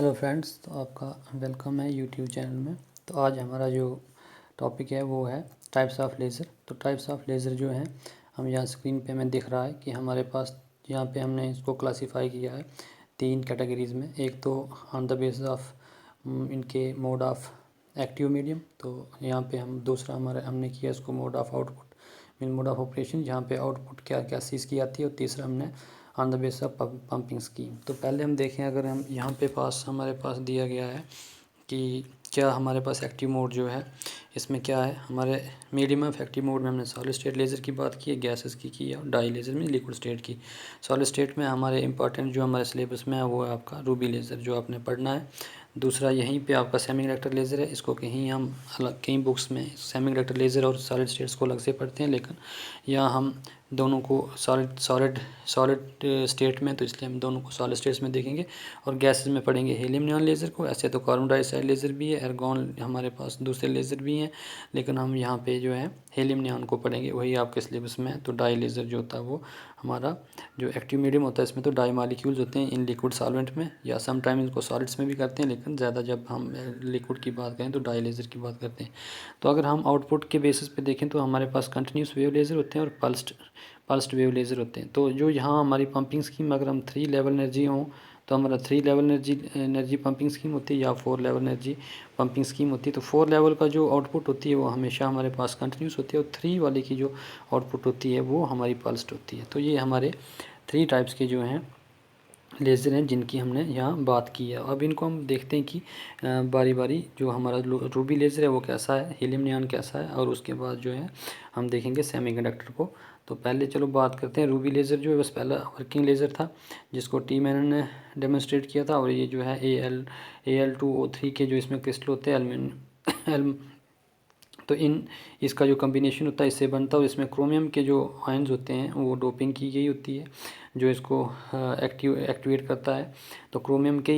Hello friends, तो आपका welcome है यूट्यूब चैनल में। तो आज हमारा जो टॉपिक है वो है टाइप्स ऑफ लेज़र। तो टाइप्स ऑफ लेज़र जो है हम यहाँ स्क्रीन पे हमें दिख रहा है कि हमारे पास यहाँ पे हमने इसको क्लासीफाई किया है 3 कैटेगरीज़ में। एक तो ऑन द बेसिस ऑफ इनके मोड ऑफ एक्टिव मीडियम, तो यहाँ पे हम दूसरा हमारा हमने किया इसको mode of output mean mode of operation, जहाँ पे आउटपुट क्या क्या चीज़ की आती है। और तीसरा हमने on the base of pumping scheme. तो पहले हम देखें, अगर हम यहाँ पे हमारे पास दिया गया है कि क्या हमारे पास एक्टिव मोड जो है इसमें क्या है। हमारे मीडियम ऑफ एक्टिव मोड में हमने सॉलिड स्टेट लेज़र की बात की है, गैसेस की है, और डाई लेज़र में लिक्विड स्टेट की। सॉलिड स्टेट में हमारे इंपॉर्टेंट जो हमारे सिलेबस में है वो है आपका रूबी लेज़र, जो आपने पढ़ना है। दूसरा यहीं पे आपका सेमीकंडक्टर लेज़र है। इसको कहीं हम अलग कई बुक्स में सेमीकंडक्टर लेज़र और सॉलिड स्टेट्स को अलग से पढ़ते हैं, लेकिन यहाँ हम दोनों को सॉलिड स्टेट में, तो इसलिए हम दोनों को सॉलिड स्टेट्स में देखेंगे। और गैसेस में पढ़ेंगे हीलियम नियॉन लेज़र को। ऐसे तो कार्बन डाइऑक्साइड लेज़र भी है, एर्गॉन हमारे पास दूसरे लेज़र भी हैं, लेकिन हम यहाँ पे जो है हीलियम नियॉन को पढ़ेंगे, वही आपके सिलेबस में है। तो डाई लेज़र जो होता है वो हमारा जो एक्टिव मीडियम होता है, इसमें तो डाई मॉलिक्यूल्स होते हैं इन लिक्विड सॉल्वेंट में, या समटाइम इनको सॉलिड्स में भी करते हैं, लेकिन ज़्यादा जब हम लिक्विड की बात करें तो डाई लेज़र की बात करते हैं। तो अगर हम आउटपुट के बेसिस पे देखें तो हमारे पास कंटिन्यूस वेव लेज़र होते हैं और पल्स्ड वेव लेज़र होते हैं। तो जो यहाँ हमारी पंपिंग स्कीम, अगर हम 3 लेवल एनर्जी हों तो हमारा 3 लेवल एनर्जी पंपिंग स्कीम होती है, या 4 लेवल एनर्जी पंपिंग स्कीम होती है। तो 4 लेवल का जो आउटपुट होती है वो हमेशा हमारे पास कंटिन्यूस होती है, और 3 वाले की जो आउटपुट होती है वो हमारी पल्स्ड होती है। तो ये हमारे 3 टाइप्स के जो हैं लेज़र हैं जिनकी हमने यहाँ बात की है। अब इनको हम देखते हैं कि बारी बारी जो हमारा रूबी लेज़र है वो कैसा है, हीलियम नियॉन कैसा है, और उसके बाद जो है हम देखेंगे सेमीकंडक्टर को। तो पहले चलो बात करते हैं रूबी लेज़र, जो है बस पहला वर्किंग लेज़र था जिसको टी मैनन ने डेमोन्स्ट्रेट किया था। और ये जो है Al2O3 के जो इसमें क्रिस्टल होते हैं एल्यूमिनियम, तो इसका जो कम्बिनेशन होता है इससे बनता है। और इसमें क्रोमियम के जो आयंस होते हैं वो डोपिंग की गई होती है जो इसको एक्टिवेट करता है। तो क्रोमियम के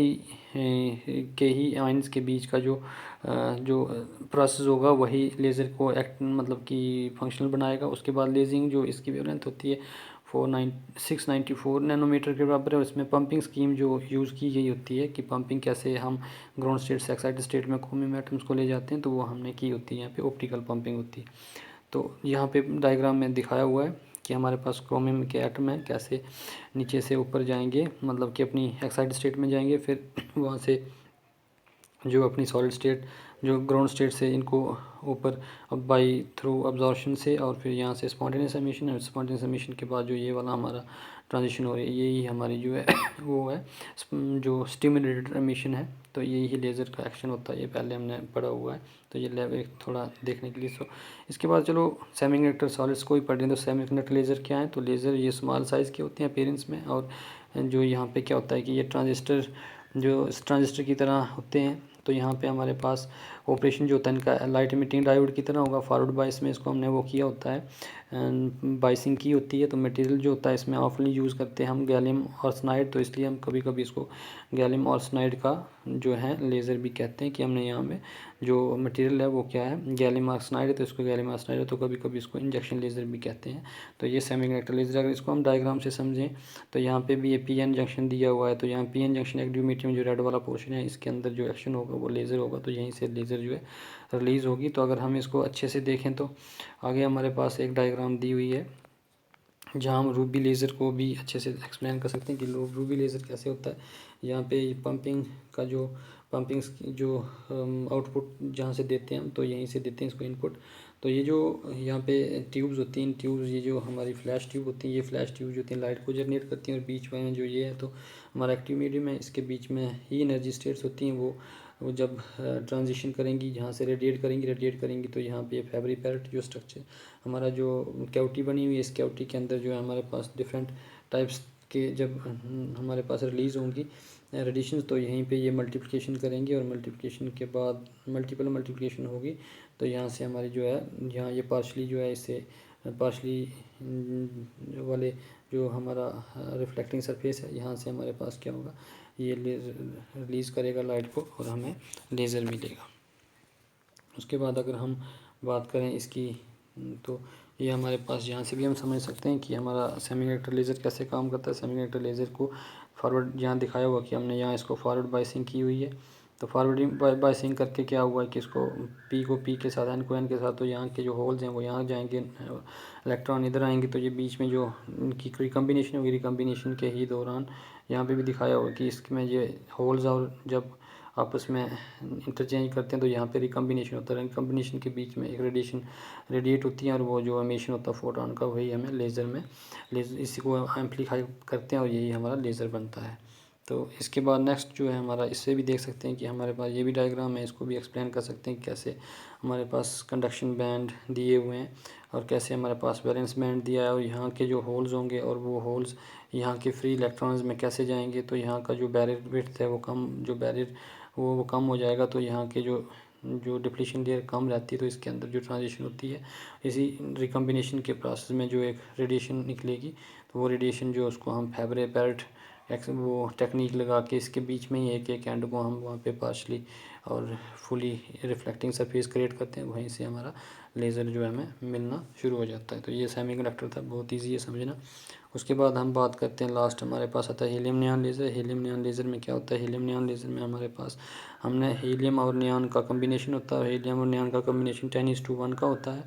ही आयंस के बीच का जो प्रोसेस होगा वही लेज़र को मतलब कि फंक्शनल बनाएगा। उसके बाद लेजिंग जो इसकी वेवलेंथ होती है 694 नैनोमीटर के बराबर है। और इसमें पंपिंग स्कीम जो यूज़ की गई होती है कि पंपिंग कैसे हम ग्राउंड स्टेट से एक्साइटेड स्टेट में क्रोमियम एटम्स को ले जाते हैं, तो वो हमने की होती है। यहाँ पे ऑप्टिकल पंपिंग होती है। तो यहाँ पे डायग्राम में दिखाया हुआ है कि हमारे पास क्रोमियम के एटम हैं कैसे नीचे से ऊपर जाएंगे, मतलब कि अपनी एक्साइटेड स्टेट में जाएंगे, फिर वहाँ से जो अपनी सॉलिड स्टेट जो ग्राउंड स्टेट से इनको ऊपर अब बाई थ्रू अब्जॉर्प्शन से, और फिर यहाँ से स्पॉन्टेनियस एमिशन है। स्पॉन्टेनियस एमिशन के बाद जो ये वाला हमारा ट्रांजिशन हो रही है, यही हमारी जो है वो है जो स्टिमुलेटेड एमिशन है। तो यही लेज़र का एक्शन होता है, ये पहले हमने पढ़ा हुआ है। तो ये लेवल एक थोड़ा देखने के लिए। सो इसके बाद चलो सेमीकंडक्टर सॉलिड्स को ही पढ़ लें। तो सेमीकंडक्टर लेज़र क्या है, तो लेज़र ये स्मॉल साइज़ के होते हैं अपीयरेंस में, और जो यहाँ पे क्या होता है कि ये ट्रांजिस्टर की तरह होते हैं। तो यहाँ पे हमारे पास ऑपरेशन जो होता है इनका लाइट इमिटिंग डायोड की तरह होगा। फॉरवर्ड बायस में इसको हमने वो किया होता है, बाइसिंग की होती है। तो मटेरियल जो होता है इसमें ऑफली यूज़ करते हैं हम गैलियम आर्सेनाइड, तो इसलिए हम कभी कभी इसको गैलियम आर्सेनाइड का जो है लेज़र भी कहते हैं कि हमने यहाँ में जो मटेरियल है वो क्या है, गैलियम आर्सेनाइड है, तो इसको गैलियम आर्सेनाइड है। तो कभी कभी इसको इंजेक्शन लेज़र भी कहते हैं। तो ये सेमीकंडक्टर लेज़र, अगर इसको हम डायग्राम से समझें तो यहाँ पे भी ये पीएन जंक्शन दिया हुआ है। तो यहाँ पीएन जंक्शन एक्टिव मीडियम जो रेड वाला पोर्शन है इसके अंदर जो एक्शन होगा वो लेज़र होगा। तो यहीं से लेज़र जो है रिलीज़ होगी। तो अगर हम इसको अच्छे से देखें तो आगे हमारे पास एक डायग्राम दी हुई है जहाँ हम रूबी लेज़र को भी अच्छे से एक्सप्लेन कर सकते हैं कि रूबी लेज़र कैसे होता है। यहाँ पे पंपिंग का जो आउटपुट जहाँ से देते हैं हम, तो यहीं से देते हैं इसको इनपुट। तो ये जो यहाँ पे ट्यूब्स होती हैं, ट्यूब्स ये जो हमारी फ्लैश ट्यूब होती हैं, ये फ्लैश ट्यूब जो होती हैं लाइट को जनरेट करती हैं। और बीच में जो ये है तो हमारा एक्टिव मीडियम है, इसके बीच में ही एनर्जी स्टेट्स होती हैं। वो जब ट्रांजिशन करेंगी, जहाँ से रेडिएट करेंगी तो यहाँ पे फैब्री पैरेट जो स्ट्रक्चर हमारा जो कैविटी बनी हुई है, इस कैविटी के अंदर जो है हमारे पास डिफरेंट टाइप्स के जब हमारे पास रिलीज़ होंगी रेडिएशंस, तो यहीं पे ये मल्टीप्लिकेशन करेंगे। और मल्टीप्लिकेशन के बाद मल्टीपल मल्टीप्लिकेशन होगी, तो यहाँ से हमारी जो है यहाँ ये पार्शली जो है इससे पार्शली वाले जो हमारा रिफ्लेक्टिंग सरफेस है, यहाँ से हमारे पास क्या होगा, ये रिलीज़ करेगा लाइट को और हमें लेज़र मिलेगा। उसके बाद अगर हम बात करें इसकी, तो ये हमारे पास यहाँ से भी हम समझ सकते हैं कि हमारा सेमीकंडक्टर लेज़र कैसे काम करता है। सेमीकंडक्टर लेज़र को फॉरवर्ड यहाँ दिखाया हुआ कि हमने यहाँ इसको फॉरवर्ड बाइसिंग की हुई है। तो फॉरवर्डिंग बाइसिंग करके क्या हुआ है कि इसको पी को पी के साथ, एन को एन के साथ, तो यहाँ के जो होल्स हैं वो यहाँ जाएंगे, इलेक्ट्रॉन इधर आएंगे, तो ये बीच में जो इनकी रिकम्बिनेशन होगी, रिकम्बिनेशन के ही दौरान यहाँ पे भी दिखाया होगा कि इसमें ये होल्स और जब आपस में इंटरचेंज करते हैं तो यहाँ पे रिकम्बिनेशन होता है। रिकम्बिनेशन के बीच में एक रेडिएशन रेडिएट होती है और वो जो एमिशन होता है फोटोन का, वही हमें लेज़र में इसी को एम्पलीफाई करते हैं और यही हमारा लेज़र बनता है। तो इसके बाद नेक्स्ट जो है हमारा, इससे भी देख सकते हैं कि हमारे पास ये भी डायग्राम है, इसको भी एक्सप्लेन कर सकते हैं कैसे हमारे पास कंडक्शन बैंड दिए हुए हैं और कैसे हमारे पास वैलेंस बैंड दिया है, और यहाँ के जो होल्स होंगे और वो होल्स यहाँ के फ्री इलेक्ट्रॉन्स में कैसे जाएंगे। तो यहाँ का जो बैरियर विड्थ है वो कम, जो बैरियर वो कम हो जाएगा, तो यहाँ के जो डिप्लीशन लेयर कम रहती है, तो इसके अंदर जो ट्रांजिशन होती है इसी रिकम्बिनेशन के प्रोसेस में जो एक रेडिएशन निकलेगी, तो वो रेडिएशन जो उसको हम फैबरे पेरेट वो टेक्निक लगा के इसके बीच में ही एक एक एंड को हम वहाँ पे पार्शली और फुली रिफ्लेक्टिंग सरफेस क्रिएट करते हैं, वहीं से हमारा लेज़र जो है हमें मिलना शुरू हो जाता है। तो ये सेमीकंडक्टर था, बहुत ईजी है समझना। उसके बाद हम बात करते हैं, लास्ट हमारे पास आता है helium neon laser. Helium neon laser में क्या होता है? हीलियम नियॉन लेज़र में हमारे पास हमने हीलियम और नियॉन का कम्बिनेशन होता है। हीलियम और नियॉन का कम्बिनेशन 10:1 का होता है,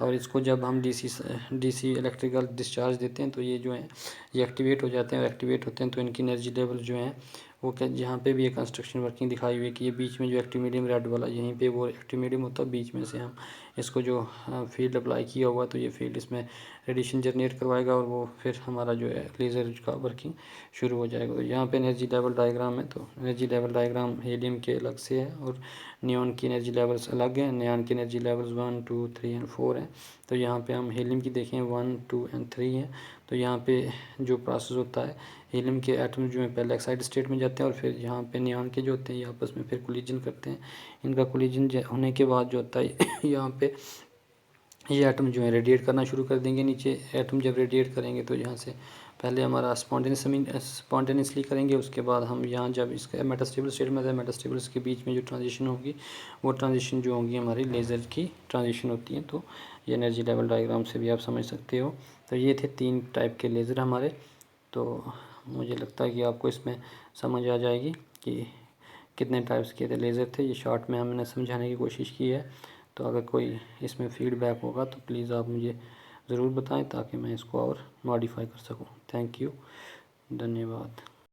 और इसको जब हम डीसी इलेक्ट्रिकल डिस्चार्ज देते हैं तो ये जो है ये एक्टिवेट हो जाते हैं, और एक्टिवेट होते हैं तो इनकी एनर्जी लेवल जो है वो क्या, यहाँ पे भी एक कंस्ट्रक्शन वर्किंग दिखाई हुई है कि ये बीच में जो एक्टिव मीडियम रेड वाला, यहीं पे वो एक्टिव मीडियम होता है, बीच में से हम इसको जो फील्ड अप्लाई किया हुआ, तो ये फील्ड इसमें रेडिएशन जनरेट करवाएगा और वो फिर हमारा जो है लेज़र का वर्किंग शुरू हो जाएगा। तो यहाँ पे एनर्जी लेवल डायग्राम है, तो एनर्जी लेवल डायग्राम हीलियम के अलग से है और नियॉन की एनर्जी लेवल्स अलग है। नियॉन की एनर्जी लेवल्स 1, 2, 3 एंड 4 हैं। तो यहाँ पे हम हीलियम की देखें 1, 2 एंड 3 हैं। तो यहाँ पे जो प्रोसेस होता है, हीलियम के एटम जो है पहले एक्साइड स्टेट में जाते हैं, और फिर यहाँ पे नियॉन के जो होते हैं ये आपस में फिर कोलिजन करते हैं। इनका कोलिजन होने के बाद जो होता है यहाँ पे ये एटम जो है रेडिएट करना शुरू कर देंगे नीचे। एटम जब रेडिएट करेंगे तो यहाँ से पहले हमारा स्पॉन्टेनियसली करेंगे, उसके बाद हम यहाँ जब इसका मेटास्टेबल स्टेट में, मेटास्टेबल्स के बीच में जो ट्रांजिशन होगी वो ट्रांजिशन जो होंगी हमारी लेज़र की ट्रांजिशन होती है। तो ये एनर्जी लेवल डायग्राम से भी आप समझ सकते हो। तो ये थे 3 टाइप के लेज़र हमारे। तो मुझे लगता है कि आपको इसमें समझ आ जाएगी कि कितने टाइप्स के लेज़र थे। ये शॉर्ट में हमने समझाने की कोशिश की है। तो अगर कोई इसमें फ़ीडबैक होगा तो प्लीज़ आप मुझे ज़रूर बताएं ताकि मैं इसको और मॉडिफाई कर सकूं। थैंक यू, धन्यवाद।